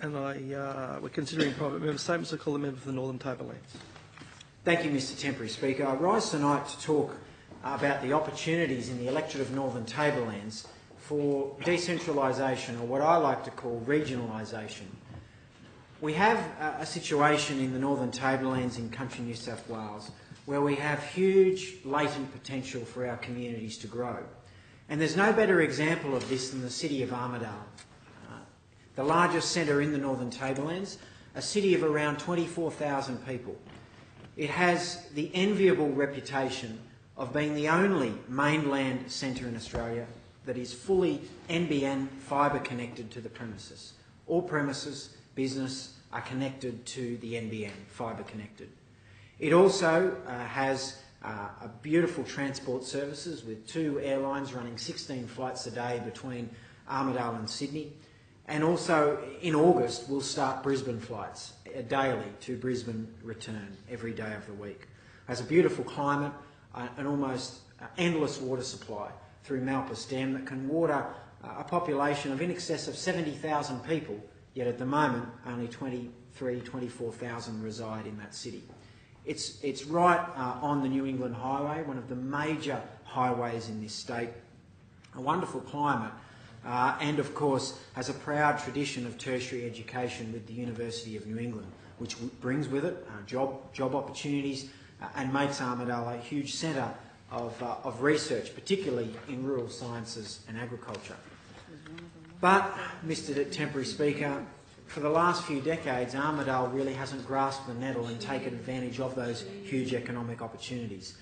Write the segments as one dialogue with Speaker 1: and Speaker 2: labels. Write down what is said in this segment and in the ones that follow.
Speaker 1: And we're considering private member statements. I call the member for the Northern Tablelands.
Speaker 2: Thank you, Mr Temporary Speaker. I rise tonight to talk about the opportunities in the electorate of Northern Tablelands for decentralisation, or what I like to call regionalisation. We have a situation in the Northern Tablelands in country New South Wales where we have huge latent potential for our communities to grow. And there's no better example of this than the city of Armidale, the largest centre in the Northern Tablelands, a city of around 24,000 people. It has the enviable reputation of being the only mainland centre in Australia that is fully NBN fibre connected to the premises. All premises, business are connected to the NBN, fibre connected. It also has a beautiful transport services with 2 airlines running 16 flights a day between Armidale and Sydney. And also in August we'll start Brisbane flights daily to Brisbane return every day of the week. It has a beautiful climate, an almost endless water supply through Malpas Dam that can water a population of in excess of 70,000 people, yet at the moment only 24,000 reside in that city. It's right on the New England Highway, one of the major highways in this state, a wonderful climate, and of course has a proud tradition of tertiary education with the University of New England, which brings with it job opportunities and makes Armidale a huge centre of research, particularly in rural sciences and agriculture. But, Mr Temporary Speaker, for the last few decades, Armidale really hasn't grasped the nettle and taken advantage of those huge economic opportunities.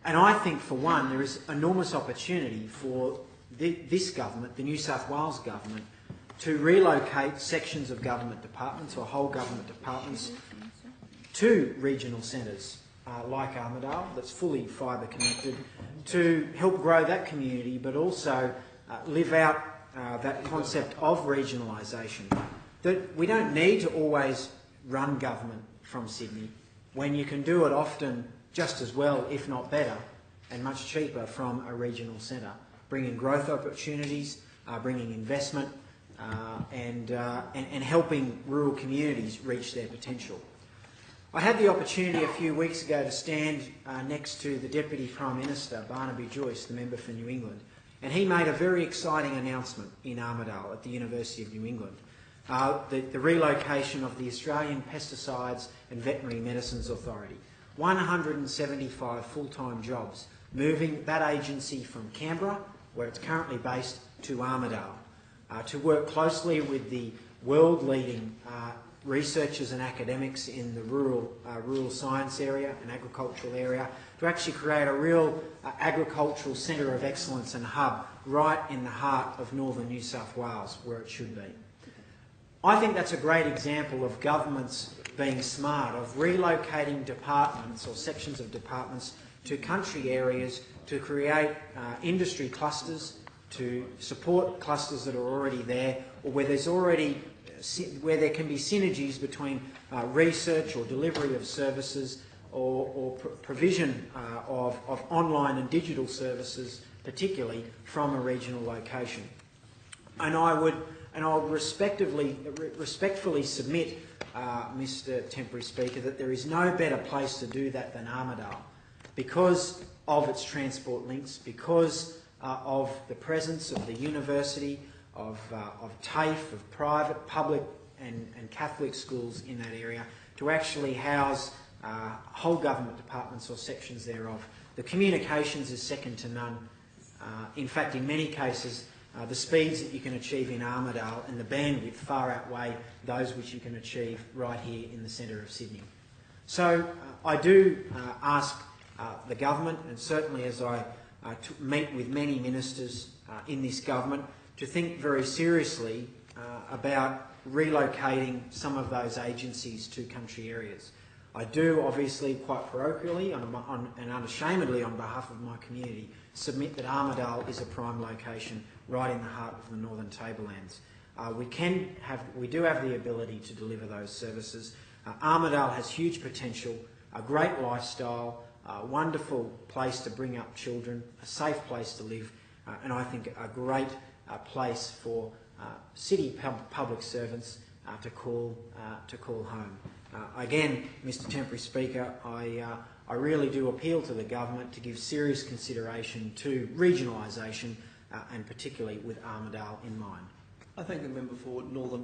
Speaker 2: And I think, for one, there is enormous opportunity for this government, the New South Wales government, to relocate sections of government departments or whole government departments to regional centres like Armidale, that's fully fibre connected, to help grow that community, but also live out that concept of regionalisation. That we don't need to always run government from Sydney when you can do it often just as well, if not better, and much cheaper from a regional centre, bringing growth opportunities, bringing investment, and helping rural communities reach their potential. I had the opportunity a few weeks ago to stand next to the Deputy Prime Minister, Barnaby Joyce, the member for New England, and he made a very exciting announcement in Armidale at the University of New England. The relocation of the Australian Pesticides and Veterinary Medicines Authority. 175 full-time jobs, moving that agency from Canberra, where it's currently based, to Armidale, to work closely with the world-leading researchers and academics in the rural science area and agricultural area, to actually create a real agricultural centre of excellence and hub right in the heart of northern New South Wales, where it should be. I think that's a great example of governments being smart, of relocating departments or sections of departments to country areas to create industry clusters, to support clusters that are already there, or where there can be synergies between research or delivery of services or provision of online and digital services, particularly from a regional location. And I'll respectfully submit, Mr Temporary Speaker, that there is no better place to do that than Armidale, because of its transport links, because of the presence of the university, of TAFE, of private, public and Catholic schools in that area, to actually house whole government departments or sections thereof. The communications is second to none. In fact, in many cases, the speeds that you can achieve in Armidale and the bandwidth far outweigh those which you can achieve right here in the centre of Sydney. So I do ask the government, and certainly as I meet with many ministers in this government, to think very seriously about relocating some of those agencies to country areas. I do, obviously, quite parochially and unashamedly on behalf of my community, submit that Armidale is a prime location right in the heart of the Northern Tablelands. We do have the ability to deliver those services. Armidale has huge potential, a great lifestyle, a wonderful place to bring up children, a safe place to live, and I think a great place for city public servants to call home. Again, Mr Temporary Speaker, I really do appeal to the government to give serious consideration to regionalisation and particularly with Armidale in mind.
Speaker 1: I thank the member for Northern